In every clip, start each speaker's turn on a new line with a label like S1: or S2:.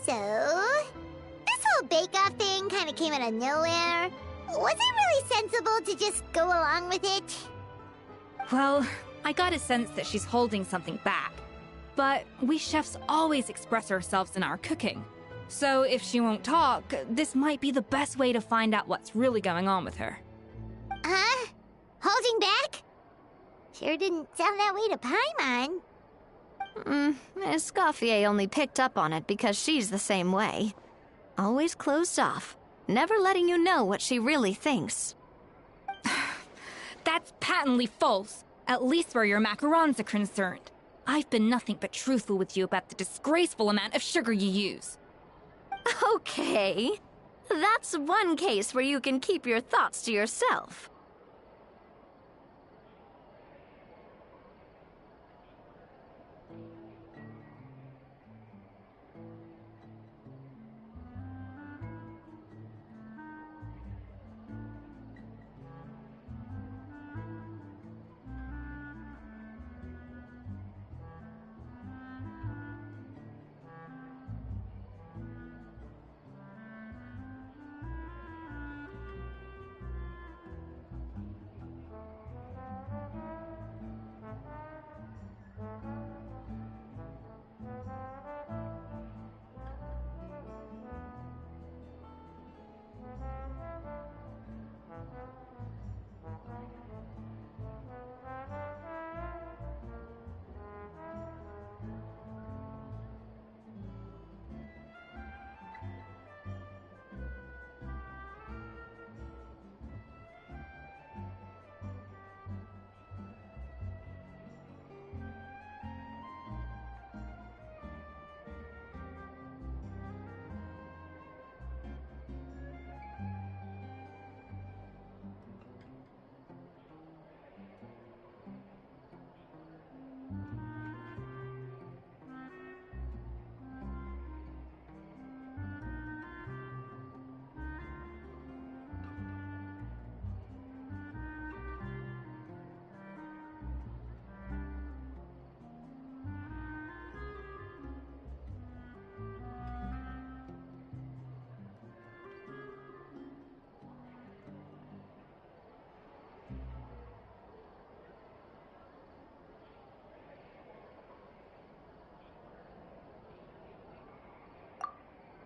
S1: So, this whole bake-off thing kind of came out of nowhere. Was it really sensible to just go along with it?
S2: Well, I got a sense that she's holding something back. But we chefs always express ourselves in our cooking. So if she won't talk, this might be the best way to find out what's really going on with her.
S1: Huh? Holding back? Sure didn't sound that way to Paimon.
S3: Escoffier only picked up on it because she's the same way. Always closed off, never letting you know what she really thinks.
S2: That's patently false, at least where your macarons are concerned. I've been nothing but truthful with you about the disgraceful amount of sugar you use.
S3: Okay, that's one case where you can keep your thoughts to yourself.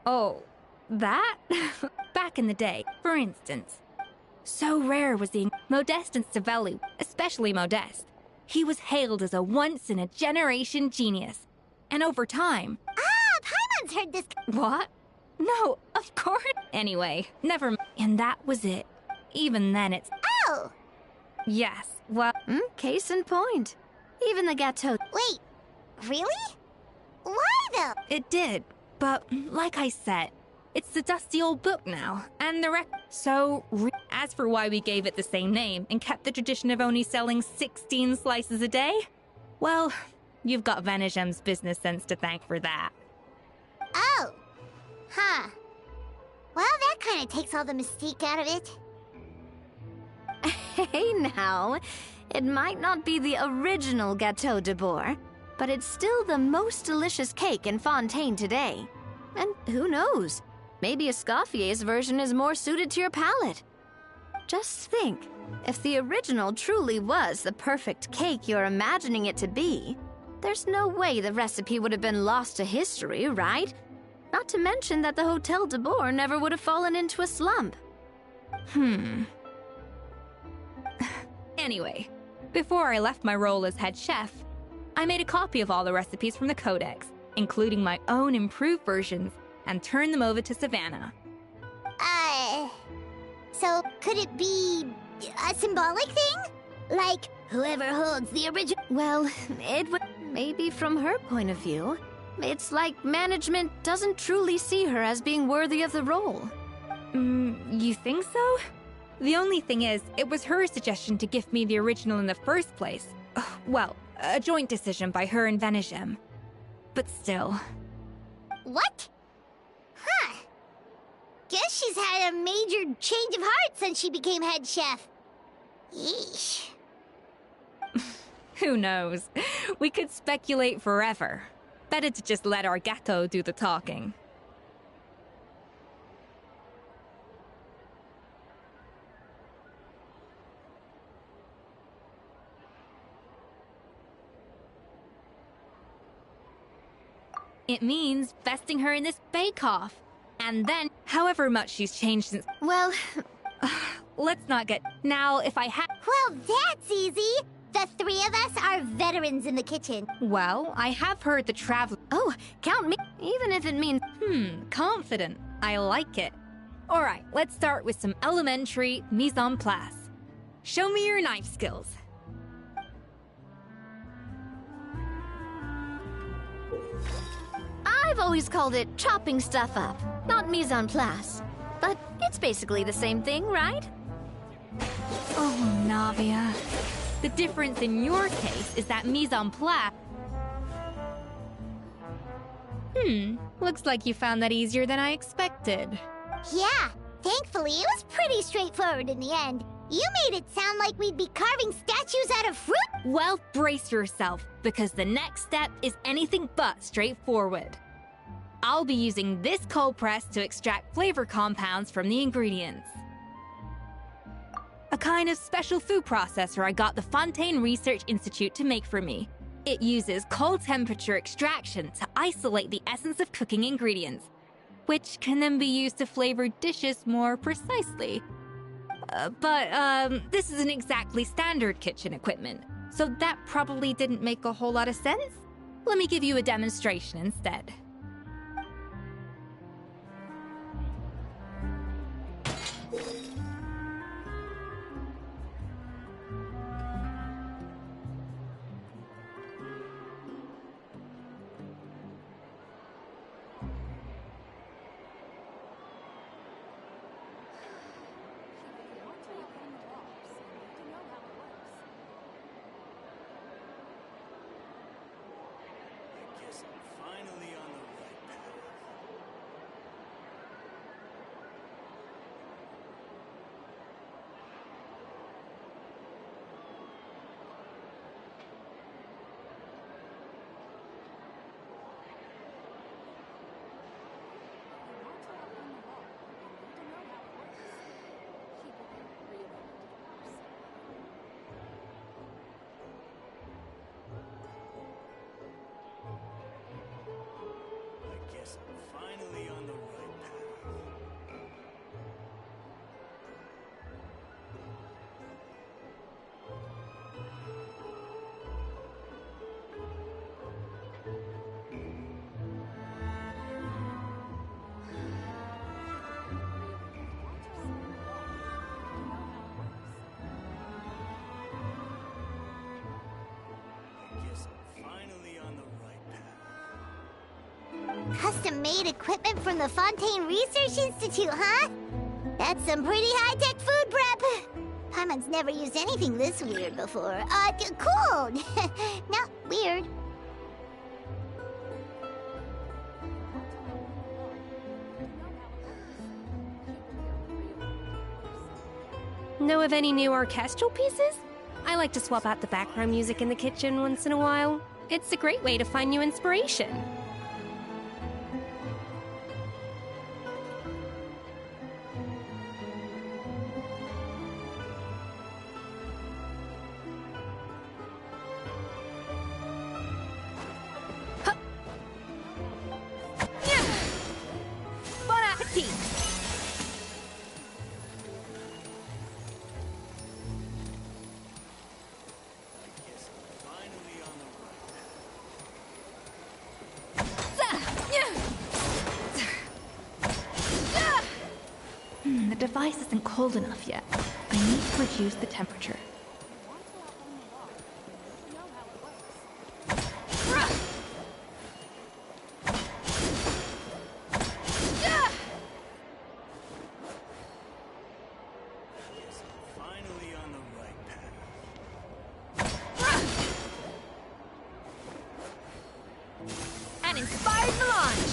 S2: Oh, that? Back in the day, for instance. So rare was the Modeste and Savelli, especially Modeste. He was hailed as a once-in-a-generation genius. And over time...
S1: Paimon's heard this...
S2: What? No, of course. Anyway, never mind. And that was it. Even then it's...
S1: Oh!
S2: Yes, well...
S3: Case in point. Even the gâteau...
S1: Wait, really? Why though?
S2: It did. But, like I said, it's the dusty old book now, and the as for why we gave it the same name and kept the tradition of only selling 16 slices a day, well, you've got Venegem's business sense to thank for that.
S1: Oh. Huh. Well, that kind of takes all the mystique out of it.
S3: Hey now, it might not be the original Gâteau de Bourg, but it's still the most delicious cake in Fontaine today. And who knows, maybe Escoffier's version is more suited to your palate. Just think, if the original truly was the perfect cake you're imagining it to be, there's no way the recipe would have been lost to history, right? Not to mention that the Hôtel de Bourg never would have fallen into a slump.
S2: Anyway, before I left my role as head chef, I made a copy of all the recipes from the Codex, including my own improved versions, and turned them over to Savannah.
S1: So could it be a symbolic thing? Like, whoever holds the original...
S3: Well, it would... Maybe from her point of view, it's like management doesn't truly see her as being worthy of the role.
S2: You think so? The only thing is, it was her suggestion to give me the original in the first place. Well, a joint decision by her and Venegem. But still.
S1: What? Huh. Guess she's had a major change of heart since she became head chef. Yeesh.
S2: Who knows? We could speculate forever. Better to just let our gâteau do the talking. It means vesting her in this bake-off. And then, however much she's changed since...
S3: Well,
S2: Let's not get... Now, if I had...
S1: Well, that's easy. The three of us are veterans in the kitchen.
S2: Well, I have heard the travel...
S3: oh, count me. Even if it means...
S2: confident. I like it. Alright, let's start with some elementary mise en place. Show me your knife skills.
S3: I've always called it chopping stuff up, not mise en place. But it's basically the same thing, right?
S2: Oh, Navia. The difference in your case is that mise en place... looks like you found that easier than I expected.
S1: Yeah, thankfully it was pretty straightforward in the end. You made it sound like we'd be carving statues out of fruit.
S2: Well, brace yourself, because the next step is anything but straightforward. I'll be using this cold press to extract flavor compounds from the ingredients. A kind of special food processor I got the Fontaine Research Institute to make for me. It uses cold temperature extraction to isolate the essence of cooking ingredients, which can then be used to flavor dishes more precisely. But this isn't exactly standard kitchen equipment, so that probably didn't make a whole lot of sense. Let me give you a demonstration instead.
S4: Finally on the right path. I guess I'm finally on the right path. I guess I'm finally on the right path.
S1: Custom-made equipment from the Fontaine Research Institute, huh? That's some pretty high-tech food prep. Paimon's never used anything this weird before. Cool! Not weird.
S5: Know of any new orchestral pieces? I like to swap out the background music in the kitchen once in a while. It's a great way to find new inspiration.
S2: Bon appetit!
S4: Guess I'm finally on the right path.
S2: The device isn't cold enough yet. I need to reduce the temperature.
S4: Guess I'm finally on the right path.
S2: An inspired melange!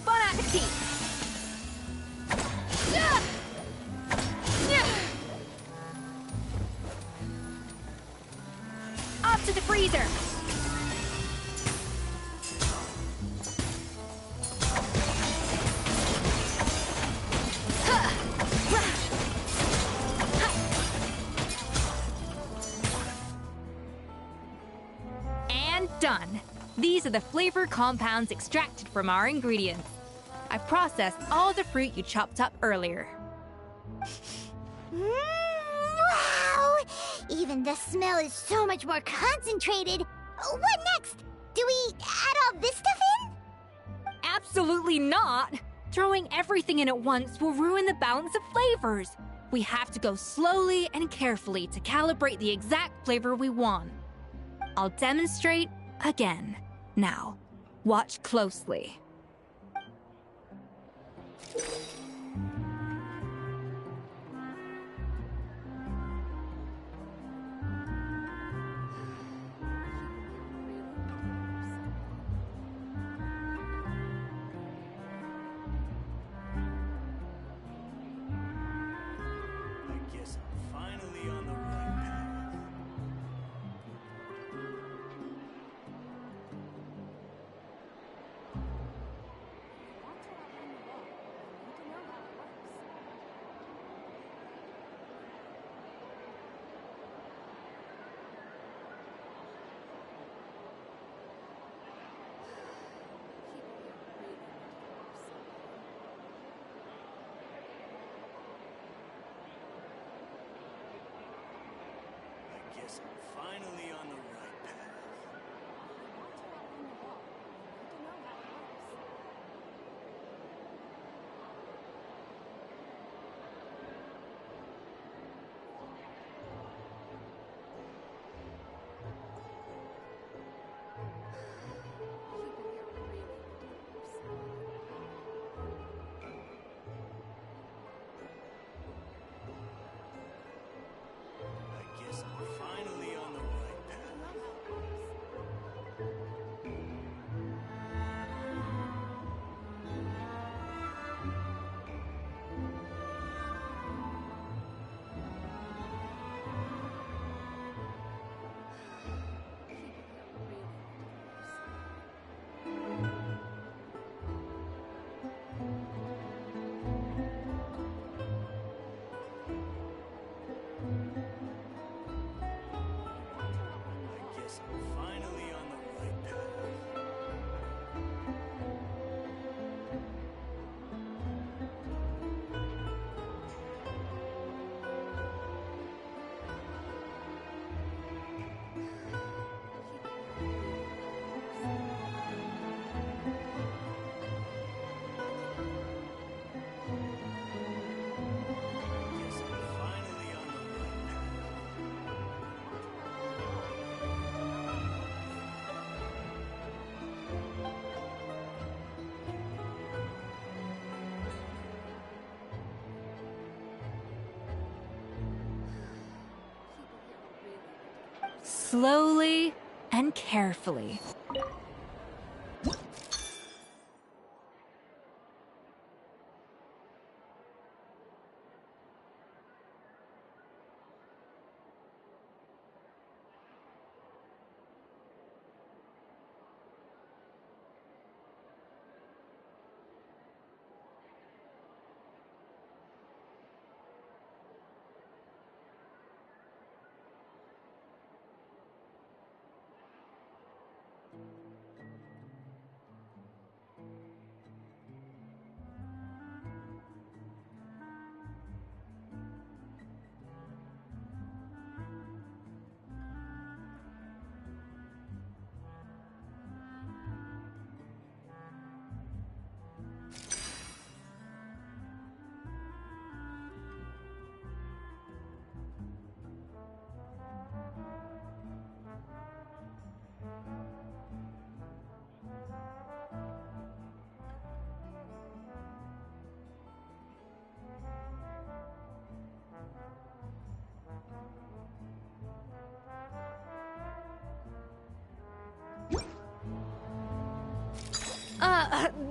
S2: Bon appetit! Off to the freezer! Done. These are the flavor compounds extracted from our ingredients. I've processed all the fruit you chopped up earlier.
S1: Wow! Even the smell is so much more concentrated. What next? Do we add all this stuff in?
S2: Absolutely not! Throwing everything in at once will ruin the balance of flavors. We have to go slowly and carefully to calibrate the exact flavor we want. I'll demonstrate again. Now, watch closely.
S4: I guess I'm finally on the right path. I guess I'm finally on the right path. I guess I'm finally on the right path. I guess I'm finally on the right path. I guess I'm finally on the right path.
S2: Slowly and carefully.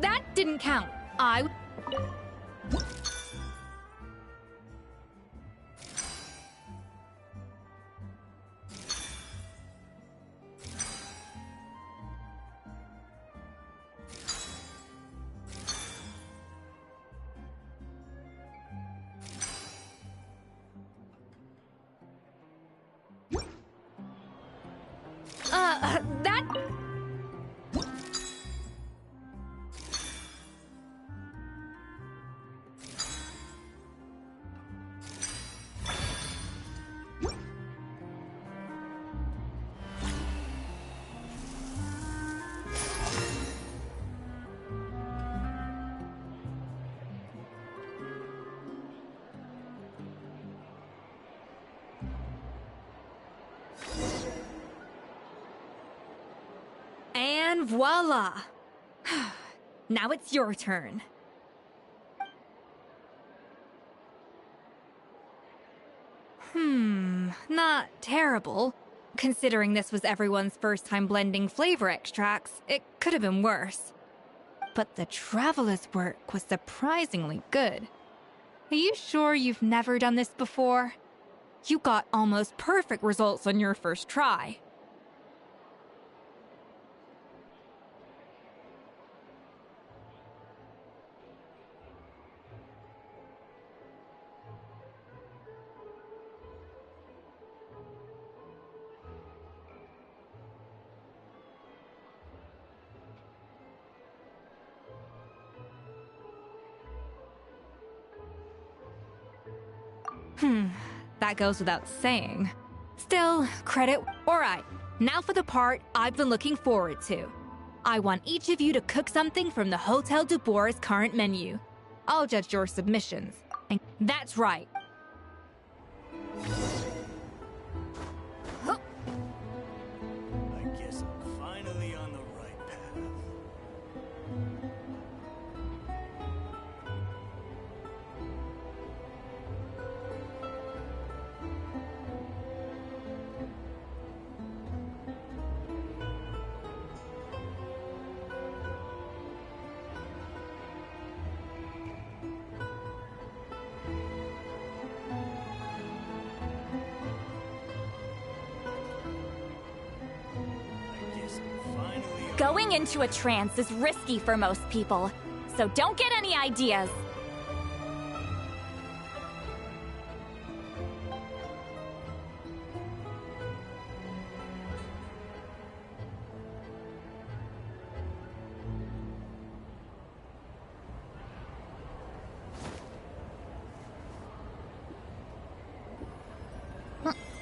S2: That didn't count. That And voila! Now it's your turn. Not terrible. Considering this was everyone's first time blending flavor extracts, it could have been worse. But the Traveler's work was surprisingly good. Are you sure you've never done this before? You got almost perfect results on your first try. That goes without saying. Still, credit. Alright, now for the part I've been looking forward to. I want each of you to cook something from the Hotel du Bois' current menu. I'll judge your submissions. And that's right.
S4: I guess I'm finally on the right path.
S6: Going into a trance is risky for most people, so don't get any ideas.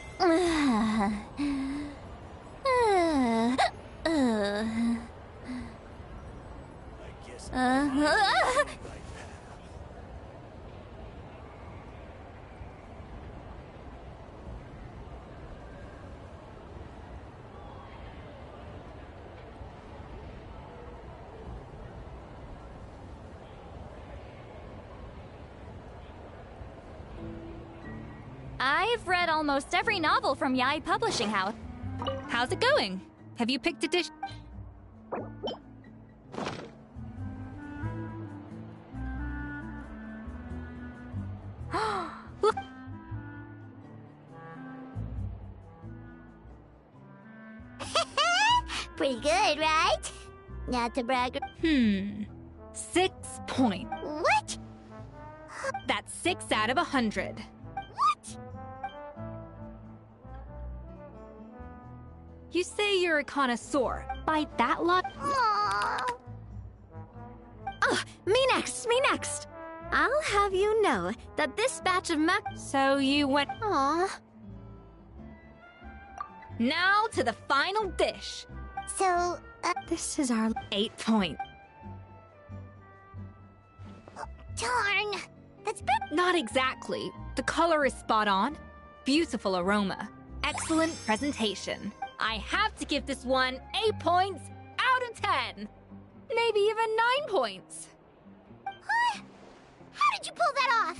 S4: I guess I'm finally on the right path.
S6: I've read almost every novel from Yai Publishing House.
S2: How's it going? Have you picked a dish? Look.
S1: Pretty good, right? Not to brag.
S2: 6 points.
S1: What?
S2: That's 6 out of 100.
S1: What?
S2: You say you're a connoisseur. By that lot,
S1: Aww.
S3: Me next, me next. I'll have you know that this batch of
S2: so you went.
S3: Aw.
S2: Now to the final dish.
S1: So,
S3: This is our
S2: 8 points.
S1: darn. That's bad.
S2: Not exactly. The color is spot on. Beautiful aroma. Excellent presentation. I have to give this one 8 points out of 10. Maybe even 9 points.
S1: Huh? How did you pull that off?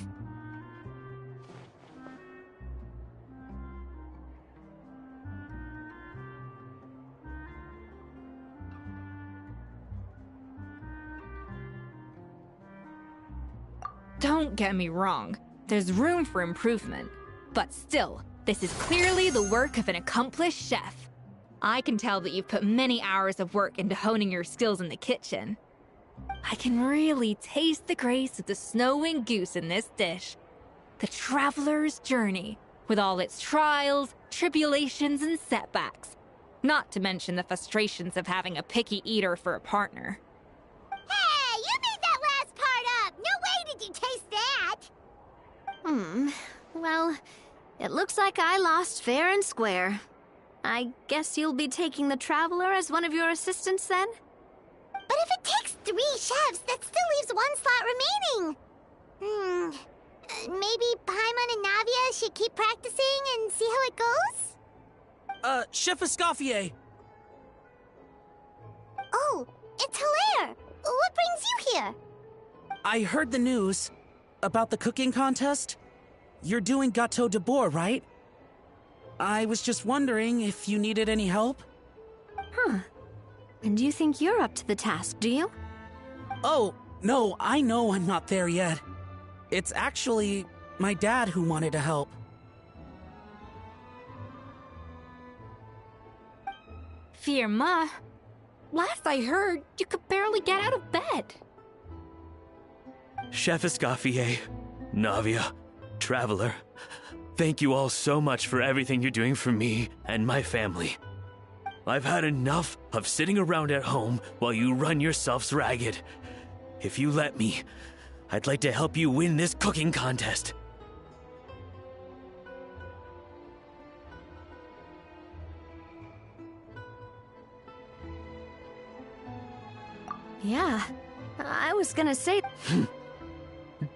S2: Don't get me wrong. There's room for improvement. But still, this is clearly the work of an accomplished chef. I can tell that you've put many hours of work into honing your skills in the kitchen. I can really taste the grace of the snow-winged goose in this dish. The traveler's journey, with all its trials, tribulations, and setbacks. Not to mention the frustrations of having a picky eater for a partner.
S1: Hey, you made that last part up! No way did you taste that!
S3: Well, it looks like I lost fair and square. I guess you'll be taking the Traveler as one of your assistants then?
S1: But if it takes 3 chefs, that still leaves 1 slot remaining. Maybe Paimon and Navia should keep practicing and see how it goes?
S7: Chef Escoffier!
S1: It's Hilaire! What brings you here?
S7: I heard the news about the cooking contest. You're doing Gâteau de Bois, right? I was just wondering if you needed any help.
S3: Huh. And you think you're up to the task, do you?
S7: Oh, no, I know I'm not there yet. It's actually my dad who wanted to help.
S2: Firma, last I heard, you could barely get out of bed.
S8: Chef Escoffier, Navia, Traveler, thank you all so much for everything you're doing for me and my family. I've had enough of sitting around at home while you run yourselves ragged. If you let me, I'd like to help you win this cooking contest.
S3: Yeah, I was gonna say...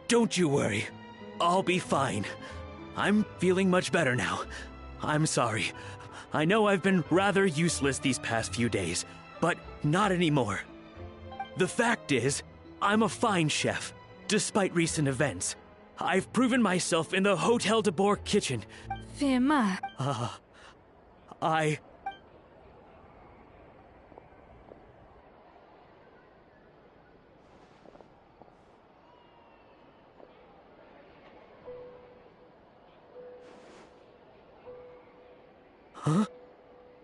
S8: Don't you worry. I'll be fine. I'm feeling much better now. I'm sorry. I know I've been rather useless these past few days, but not anymore. The fact is, I'm a fine chef, despite recent events. I've proven myself in the Hotel de Bois kitchen.
S2: Firma.
S8: Huh?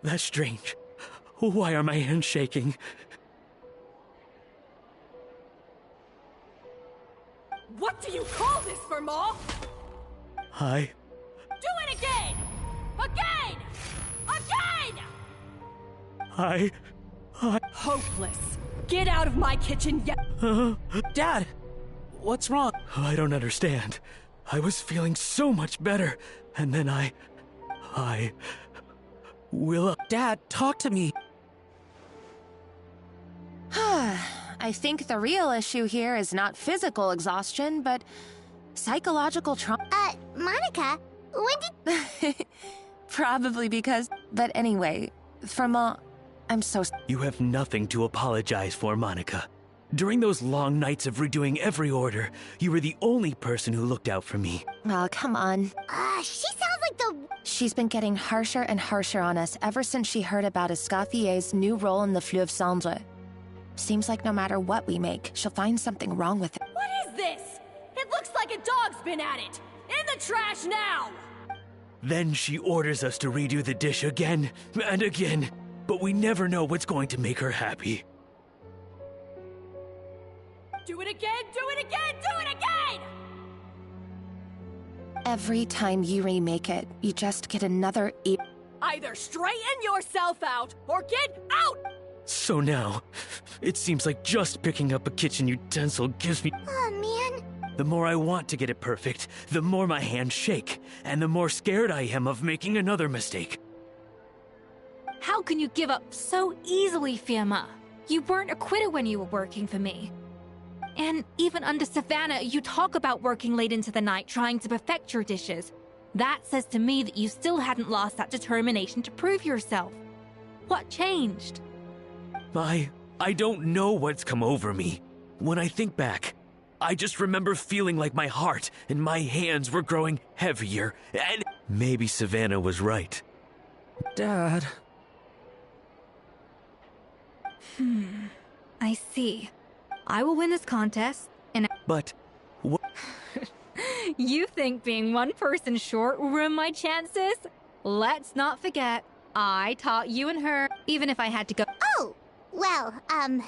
S8: That's strange. Why are my hands shaking?
S9: What do you call this, Firma?
S8: I...
S9: Do it again! Again! Again!
S8: I...
S9: Hopeless. Get out of my kitchen,
S7: Dad, what's wrong?
S8: I don't understand. I was feeling so much better, and then I will...
S7: Dad, talk to me.
S10: I think the real issue here is not physical exhaustion, but psychological trauma.
S1: Monica, when did...
S10: Probably because... But anyway, Firma, I'm so...
S8: You have nothing to apologize for, Monica. During those long nights of redoing every order, you were the only person who looked out for me.
S10: Oh, come on.
S1: She sounds like the...
S10: She's been getting harsher and harsher on us ever since she heard about Escoffier's new role in the Fleuve Cendre. Seems like no matter what we make, she'll find something wrong with it.
S9: What is this? It looks like a dog's been at it! In the trash now!
S8: Then she orders us to redo the dish again and again, but we never know what's going to make her happy.
S9: Do it again, do it again, do it again!
S10: Every time you remake it, you just get another
S9: Either straighten yourself out, or get out!
S8: So now, it seems like just picking up a kitchen utensil gives me...
S1: Oh, man.
S8: The more I want to get it perfect, the more my hands shake, and the more scared I am of making another mistake.
S2: How can you give up so easily, Firma? You weren't a quitter when you were working for me. And even under Savannah, you talk about working late into the night trying to perfect your dishes. That says to me that you still hadn't lost that determination to prove yourself. What changed?
S8: I don't know what's come over me. When I think back, I just remember feeling like my heart and my hands were growing heavier, and maybe Savannah was right.
S7: Dad.
S2: I see. I will win this contest, and...
S8: But... what?
S2: You think being one person short will ruin my chances? Let's not forget, I taught you and her, even if I had to go...
S1: Oh! Well, Paimon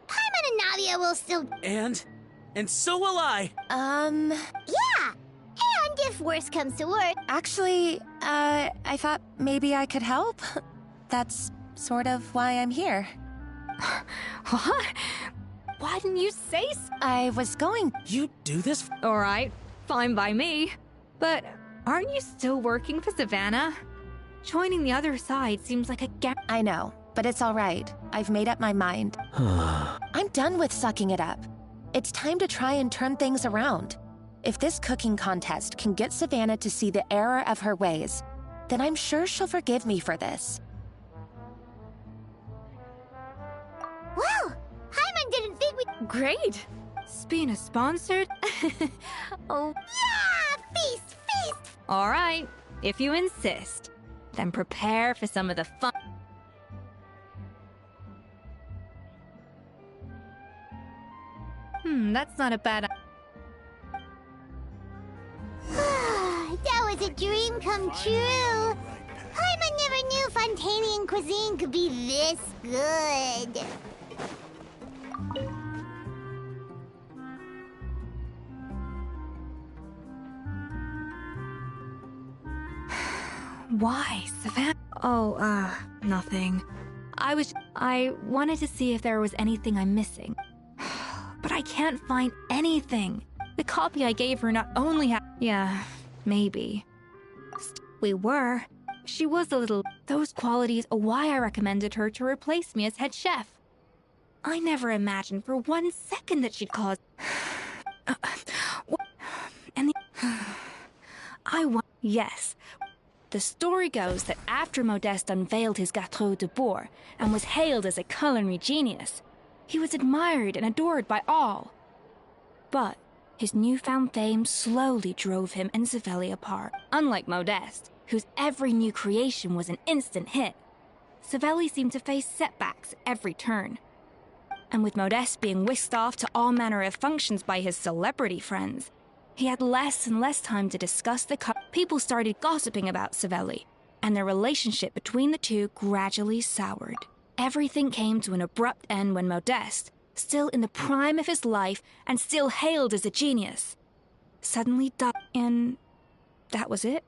S1: and Navia will still...
S7: And so will I.
S1: Yeah! And if worse comes to worse...
S10: Actually, I thought maybe I could help. That's sort of why I'm here.
S2: What? Why didn't you say so?
S10: I was going...
S7: You do this?
S2: Alright, fine by me. But aren't you still working for Savannah? Joining the other side seems like a
S10: I know, but it's alright. I've made up my mind. I'm done with sucking it up. It's time to try and turn things around. If this cooking contest can get Savannah to see the error of her ways, then I'm sure she'll forgive me for this.
S1: Well,
S3: great.
S2: Spina sponsored?
S3: Oh,
S1: Yeah! Feast! Feast!
S2: All right, if you insist. Then prepare for some of the fun. That's not a bad.
S1: That was a dream come true. Paimon never knew Fontanian cuisine could be this good.
S2: Why, Savannah? Oh, nothing. I wanted to see if there was anything I'm missing. But I can't find anything. The copy I gave her not only had. Yeah, maybe. We were. She was a little. Those qualities are why I recommended her to replace me as head chef. I never imagined for 1 second that she'd cause. And yes. The story goes that after Modeste unveiled his Gâteau de Bourg and was hailed as a culinary genius, he was admired and adored by all. But his newfound fame slowly drove him and Savelli apart. Unlike Modeste, whose every new creation was an instant hit, Savelli seemed to face setbacks at every turn. And with Modeste being whisked off to all manner of functions by his celebrity friends, he had less and less time to discuss the people started gossiping about Savelli, and their relationship between the two gradually soured. Everything came to an abrupt end when Modeste, still in the prime of his life and still hailed as a genius, suddenly died, and that was it.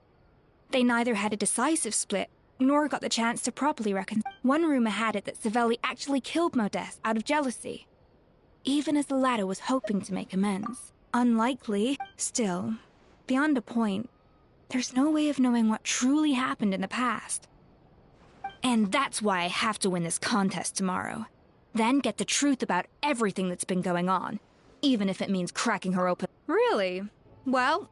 S2: They neither had a decisive split, nor got the chance to properly reconcile. One rumor had it that Savelli actually killed Modeste out of jealousy, even as the latter was hoping to make amends. Unlikely, still, beyond a point, there's no way of knowing what truly happened in the past. And that's why I have to win this contest tomorrow. Then get the truth about everything that's been going on, even if it means cracking her open. Really? Well...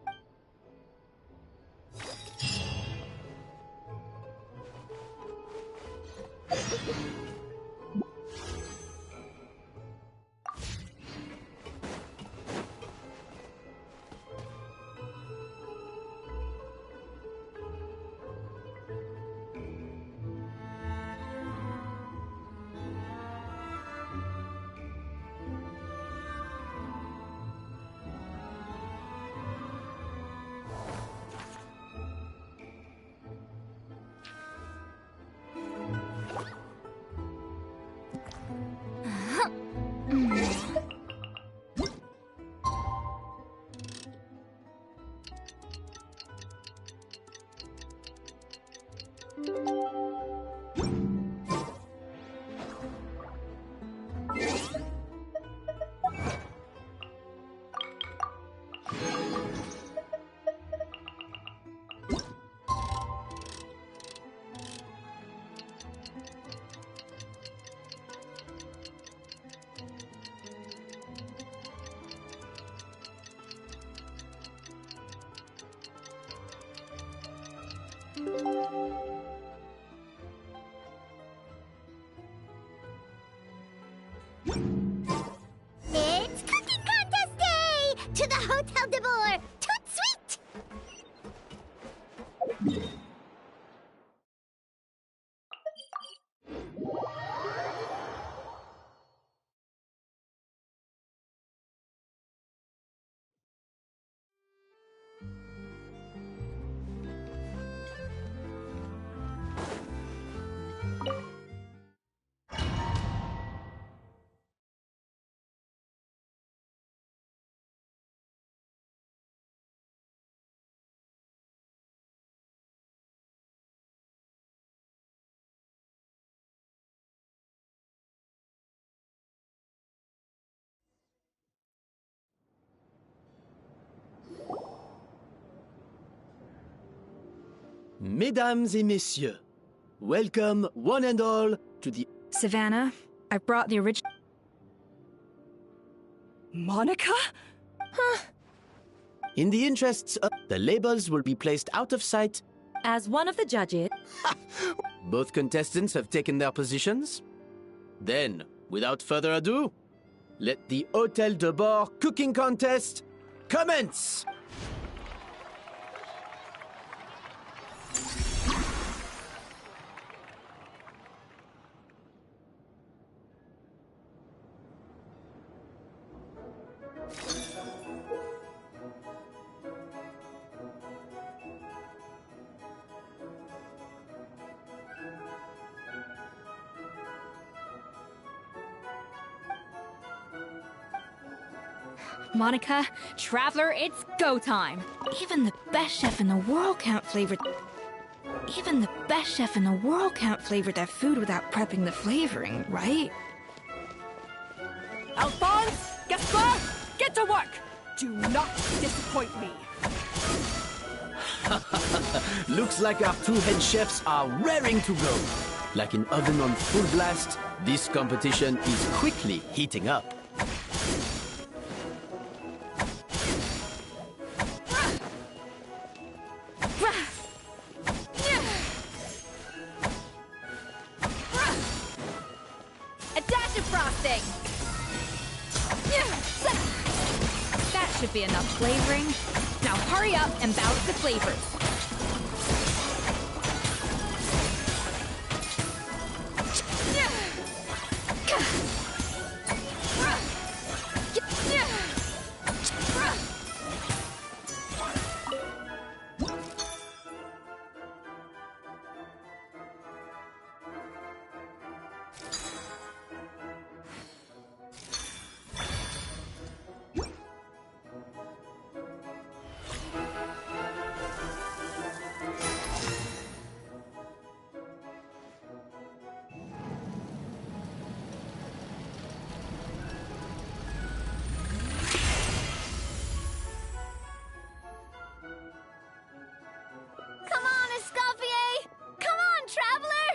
S1: It's Cooking Contest Day! To the Hotel de Bourg! Tout sweet!
S11: Mesdames et messieurs, welcome one and all to the...
S2: Savannah, I brought the original...
S9: Monica?
S11: In the interests of... The labels will be placed out of sight.
S9: As one of the judges...
S11: Both contestants have taken their positions. Then, without further ado, Let the Hôtel de Bord cooking contest commence!
S2: Monica, Traveler, it's go time. Even the best chef in the world can't flavor... Even the best chef in the world can't flavor their food without prepping the flavoring, right?
S9: Alphonse, Gaspar, get to work! Do not disappoint me.
S11: Looks like our two head chefs are raring to go. Like an oven on full blast, this competition is quickly heating up.
S2: A dash of frosting! That should be enough flavoring. Now hurry up and balance the flavors.
S3: Come on, Escoffier! Come on, Traveler!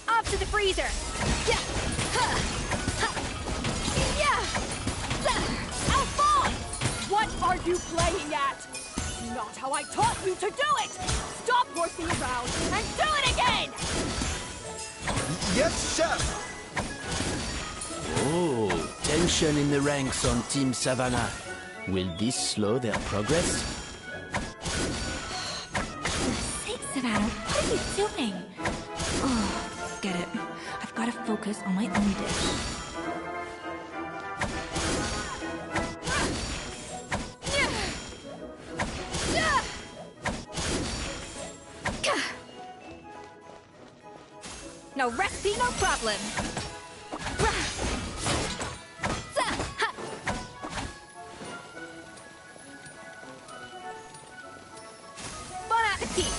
S2: Up to the freezer!
S9: Alphonse! What are you playing at? Not how I taught you to do it! Stop horsing around and do it again!
S11: Yes, chef! Oh, tension in the ranks on Team Savannah. Will this slow their progress?
S2: Hey, Savannah, what are you doing? Oh, get it. I've got to focus on my own dish. No recipe, no problem. Bon appetit!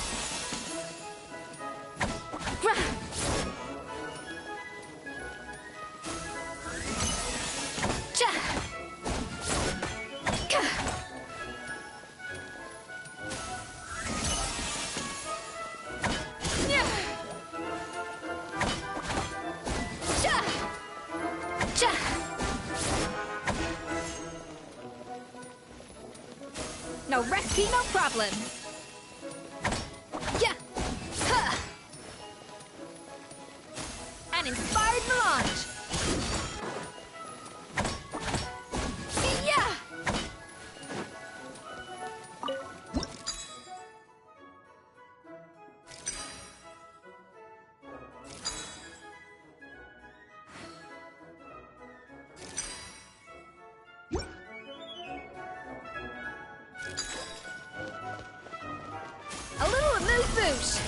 S2: No recipe, no problem. Yeah. Huh. An inspired melange. Yeah. A little amuse-bouche.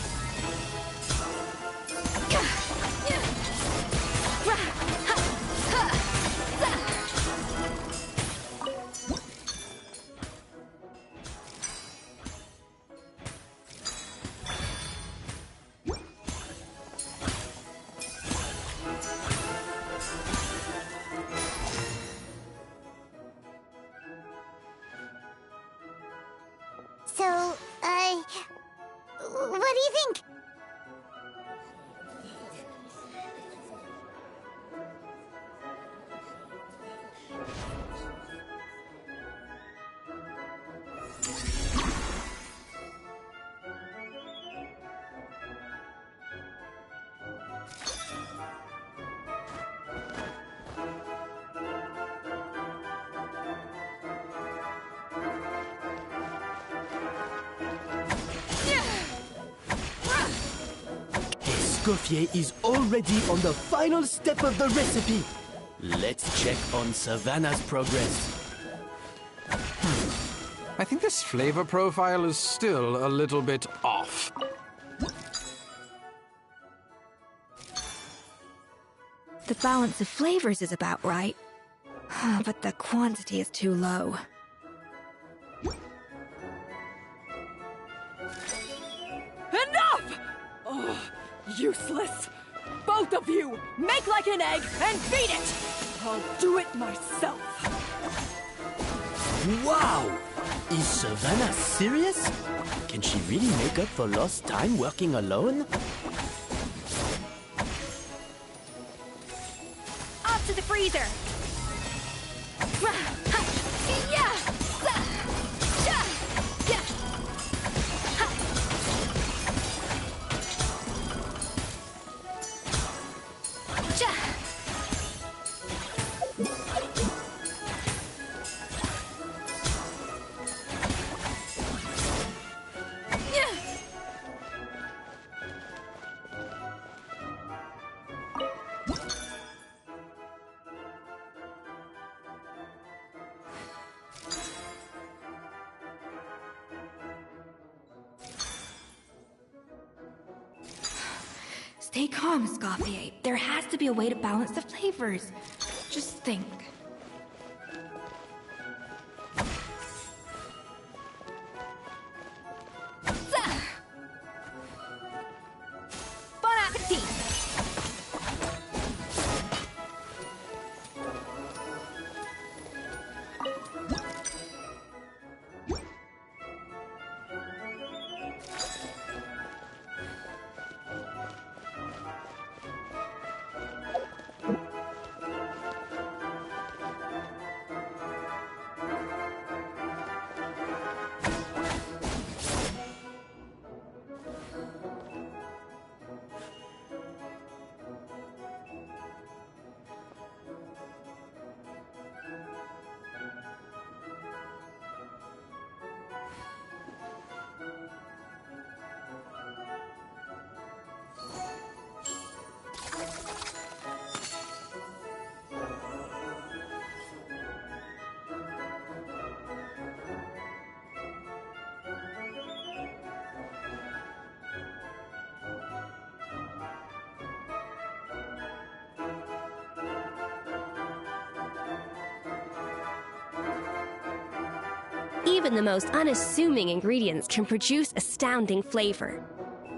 S1: What do you think?
S11: Escoffier is already on the final step of the recipe. Let's check on Savannah's progress.
S12: I think this flavor profile is still a little bit off.
S2: The balance of flavors is about right, but the quantity is too low.
S9: Enough! Oh, useless! Both of you, make like an egg and beat it! I'll do it myself.
S11: Wow! Is Savannah serious? Can she really make up for lost time working alone?
S2: Off to the freezer! Stay calm, Escoffier. There has to be a way to balance the flavors. Just think. Bon appetit!
S5: Even the most unassuming ingredients can produce astounding flavor.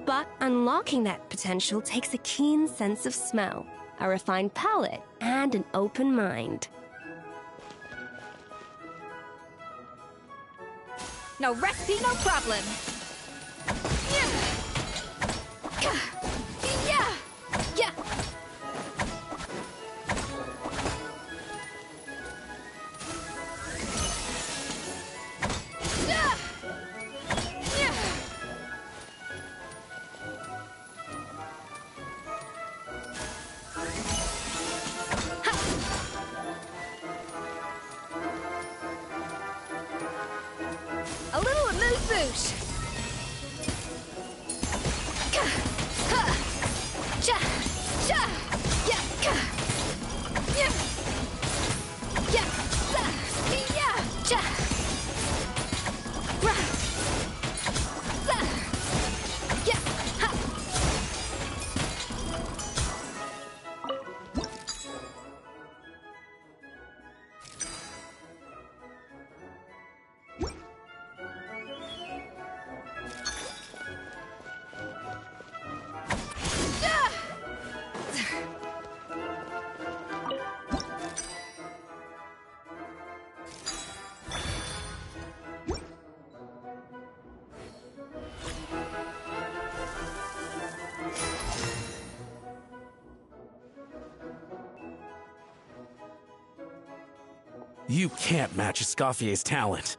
S5: But unlocking that potential takes a keen sense of smell, a refined palate, and an open mind.
S2: No recipe, no problem.
S3: A little amuse-bouche.
S7: You can't match Escoffier's talent.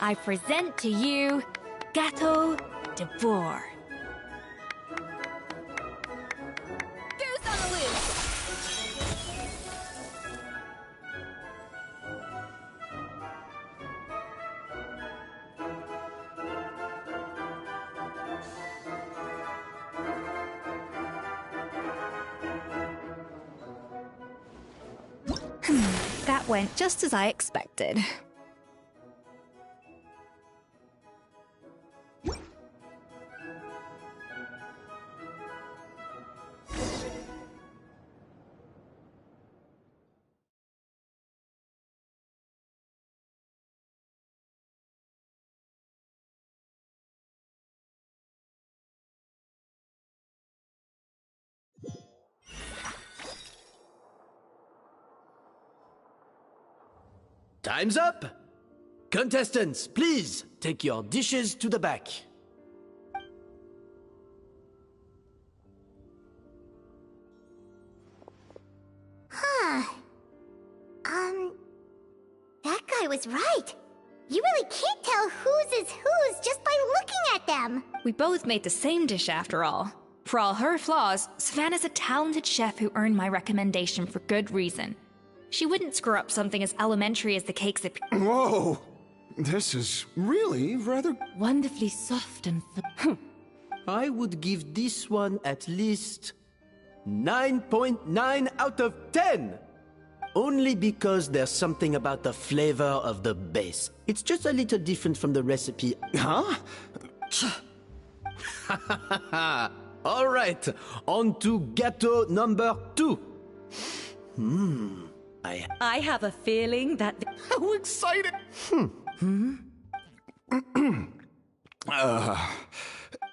S6: I present to you Gâteau de Bourg. Goose on the loose!
S2: That went just as I expected.
S11: Time's up! Contestants, please take your dishes to the back.
S1: That guy was right. You really can't tell whose is whose just by looking at them.
S2: We both made the same dish after all. For all her flaws, Savannah's a talented chef who earned my recommendation for good reason. She wouldn't screw up something as elementary as the cakes that...
S12: Whoa! This is really rather
S9: Wonderfully soft and...
S11: I would give this one at least 9.9 out of 10! Only because there's something about the flavor of the base. It's just a little different from the recipe.
S12: Huh?
S11: All right, on to gâteau number 2.
S9: I have a feeling that...
S12: How excited!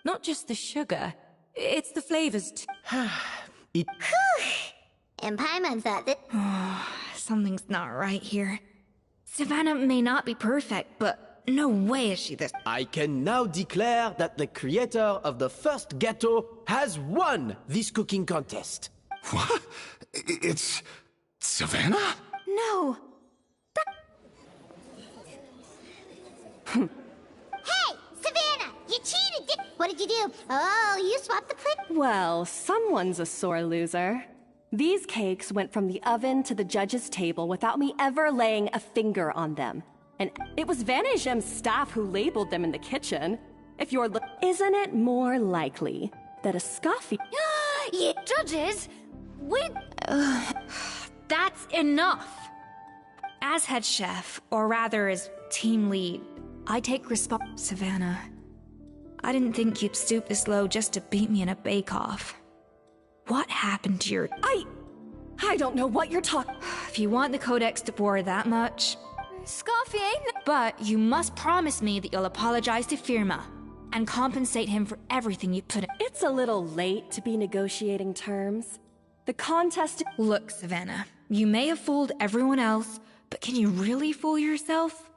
S9: Not just the sugar, it's the flavors too.
S1: And Paimon thought that...
S2: Something's not right here. Savannah may not be perfect, but no way is she this...
S11: I can now declare that the creator of the first gâteau has won this cooking contest.
S12: What? It's... Savannah?
S3: No!
S1: Hey, Savannah! You cheated! What did you do? Oh, you swapped the plate?
S5: Well, someone's a sore loser. These cakes went from the oven to the judge's table without me ever laying a finger on them. And it was Van Gem's staff who labeled them in the kitchen. If you're isn't it more likely that a scoffy...
S3: Yeah, judges! Wait...
S2: That's enough! As head chef, or rather as team lead, I take Savannah, I didn't think you'd stoop this low just to beat me in a bake-off. What happened to your...
S5: I don't know what you're talking...
S2: If you want the Codex de Boer that much...
S3: Scoffier...
S2: But you must promise me that you'll apologize to Firma, and compensate him for everything you put in...
S5: It's a little late to be negotiating terms. The contest...
S2: Look, Savannah, you may have fooled everyone else, but can you really fool yourself?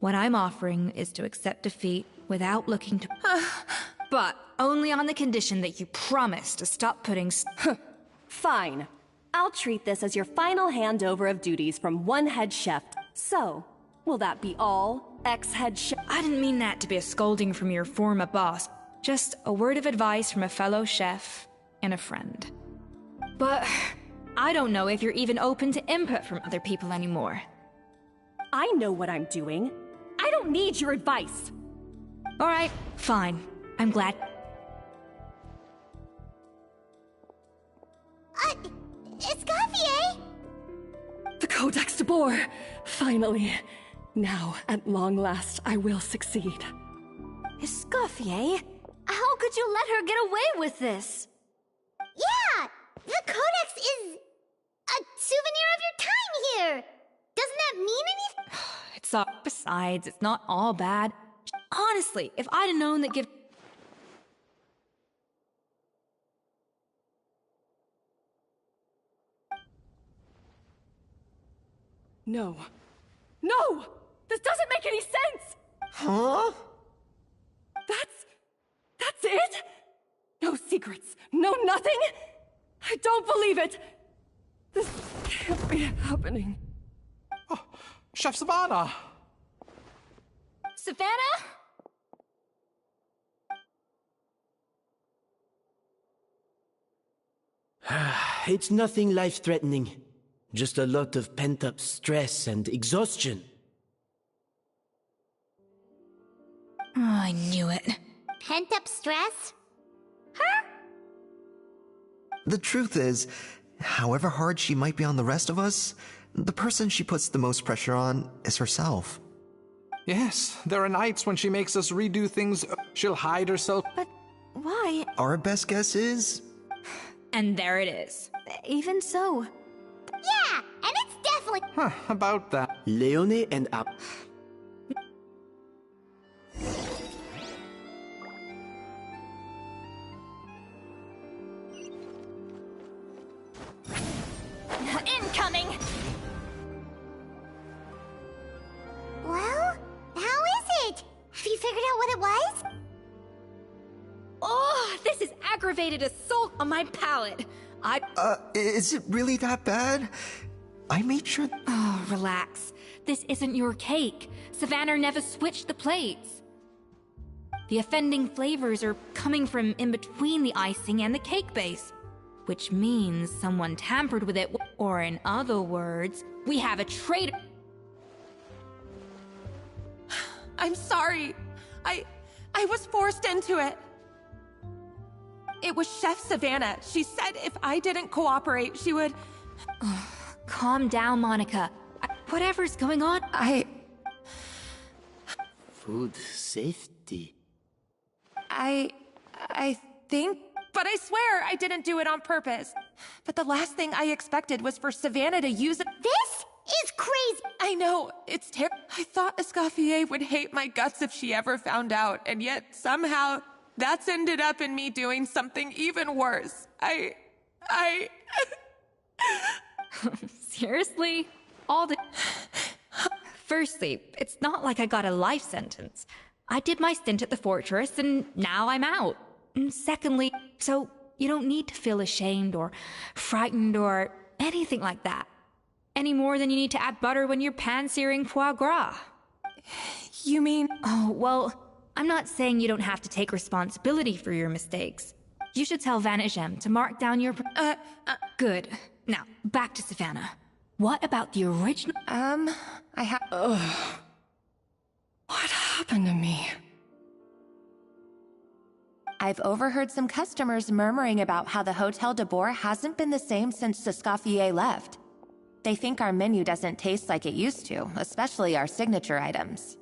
S2: What I'm offering is to accept defeat without looking to... But only on the condition that you promise to stop putting...
S5: Fine. I'll treat this as your final handover of duties from one head chef. So, will that be all, ex-head chef?
S2: I didn't mean that to be a scolding from your former boss. Just a word of advice from a fellow chef and a friend. But I don't know if you're even open to input from other people anymore.
S5: I know what I'm doing. I don't need your advice.
S2: All right, fine. I'm glad.
S1: Escoffier!
S5: The Codex de Boer! Finally. Now, at long last, I will succeed.
S3: Escoffier? How could you let her get away with this?
S1: Yeah! The Codex is a souvenir of your time here! Doesn't that mean anything?
S2: It's all... Besides, it's not all bad. Honestly, if I'd have known that give...
S5: No. No!
S9: This doesn't make any sense!
S13: Huh?
S9: That's it? No secrets, no nothing? I don't believe it! This can't be happening.
S12: Oh, Chef Savannah!
S6: Savannah?
S11: It's nothing life-threatening. Just a lot of pent-up stress and exhaustion.
S2: Oh, I knew it.
S1: Pent-up stress?
S13: The truth is, however hard she might be on the rest of us, the person she puts the most pressure on is herself.
S12: Yes, there are nights when she makes us redo things. She'll hide herself.
S3: But why?
S13: Our best guess is...
S2: And there it is.
S3: Even so.
S1: Yeah, and it's definitely...
S12: Huh, about that.
S11: Leone and
S6: Incoming!
S1: Well, how is it? Have you figured out what it was?
S2: Oh, this is aggravated assault on my palate.
S13: Is it really that bad? I made sure...
S2: Oh, relax. This isn't your cake. Savannah never switched the plates. The offending flavors are coming from in between the icing and the cake base, which means someone tampered with it, or in other words, we have a traitor.
S10: I'm sorry. I was forced into it. It was Chef Savannah. She said if I didn't cooperate, she would...
S2: Calm down, Monica. Whatever's going on,
S11: Food safety.
S10: I think... But I swear I didn't do it on purpose. But the last thing I expected was for Savannah to use it.
S1: This is crazy!
S10: I know, it's terrible. I thought Escoffier would hate my guts if she ever found out, and yet somehow that's ended up in me doing something even worse.
S2: Seriously? All the... Firstly, it's not like I got a life sentence. I did my stint at the fortress, and now I'm out. And secondly, so you don't need to feel ashamed or frightened or anything like that. Any more than you need to add butter when you're pan-searing foie gras.
S10: You mean...
S2: Oh, well, I'm not saying you don't have to take responsibility for your mistakes. You should tell Vanagem to mark down your... Good. Now, back to Savannah. What about the original...
S10: What happened to me?
S14: I've overheard some customers murmuring about how the Hotel de Boer hasn't been the same since Escoffier left. They think our menu doesn't taste like it used to, especially our signature items.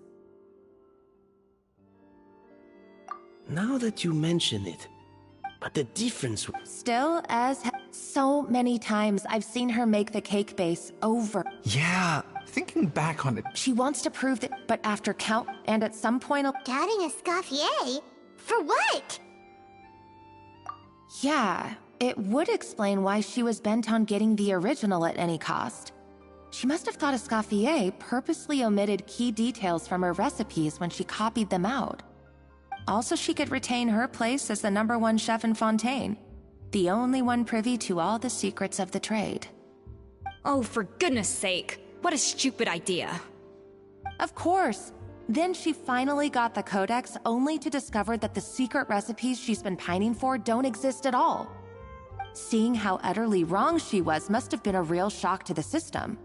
S11: Now that you mention it, but the difference...
S14: Still, so many times I've seen her make the cake base over.
S12: Yeah, thinking back on it...
S14: She wants to prove that, but after count, and at some point...
S1: Doubting Escoffier? For what?
S14: Yeah, it would explain why she was bent on getting the original at any cost. She must have thought Escoffier purposely omitted key details from her recipes when she copied them out. Also, she could retain her place as the #1 chef in Fontaine, the only one privy to all the secrets of the trade.
S2: Oh, for goodness sake. What a stupid idea.
S14: Of course. Then she finally got the codex only to discover that the secret recipes she's been pining for don't exist at all. Seeing how utterly wrong she was must have been a real shock to the system.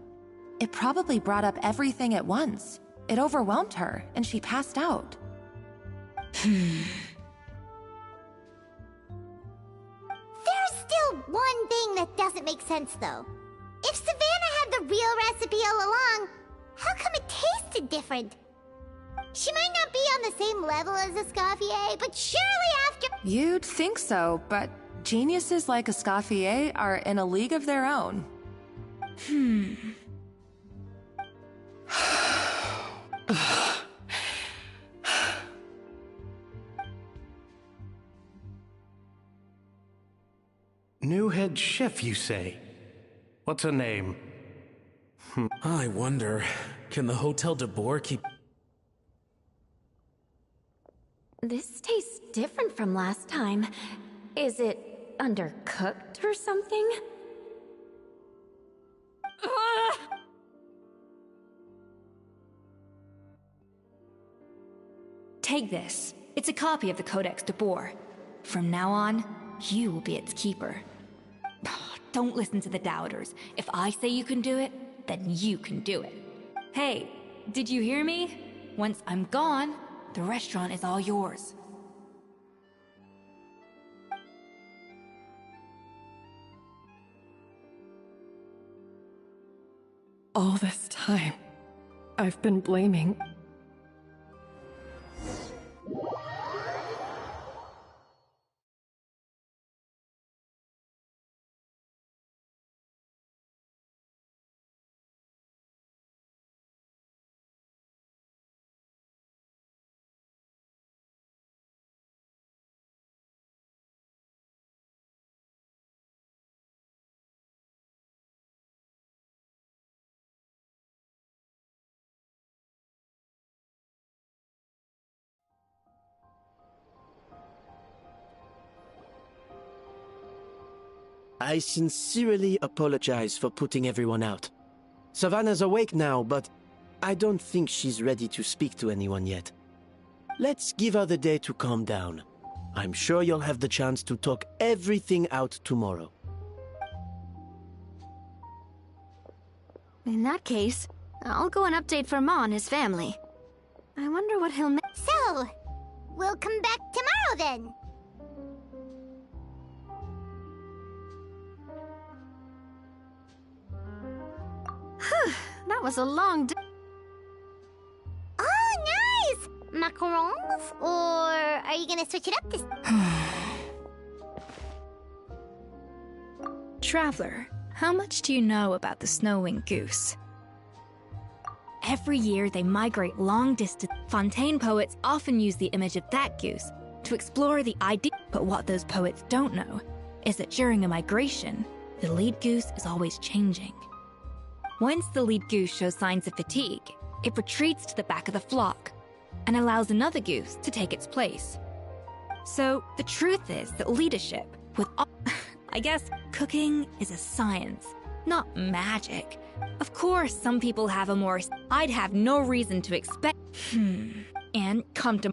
S14: It probably brought up everything at once. It overwhelmed her, and she passed out.
S1: There's still one thing that doesn't make sense, though. If Savannah had the real recipe all along, how come it tasted different? She might not be on the same level as Escoffier, but surely after—
S14: You'd think so, but geniuses like Escoffier are in a league of their own.
S15: New head chef, you say? What's her name?
S7: I wonder, can the Hotel de Boer keep...
S6: This tastes different from last time. Is it undercooked or something?
S15: Take this. It's a copy of the Codex de Boer. From now on, you will be its keeper. Don't listen to the doubters. If I say you can do it, then you can do it. Hey, did you hear me? Once I'm gone, the restaurant is all yours.
S9: All this time, I've been blaming...
S16: I sincerely apologize for putting everyone out. Savannah's awake now, but I don't think she's ready to speak to anyone yet. Let's give her the day to calm down. I'm sure you'll have the chance to talk everything out tomorrow.
S3: In that case, I'll go and update for Ma and his family. I wonder what he'll make.
S1: So, we'll come back tomorrow then.
S3: That was a long day.
S1: Oh, nice! Macarons? Or are you gonna switch it up this...
S2: Traveler, how much do you know about the snow-winged goose? Every year they migrate long distance. Fontaine poets often use the image of that goose to explore the idea. But what those poets don't know is that during a migration, the lead goose is always changing. Once the lead goose shows signs of fatigue, it retreats to the back of the flock and allows another goose to take its place. So the truth is that leadership, with all... I guess cooking is a science, not magic. Of course, some people have a more... I'd have no reason to expect... And come to...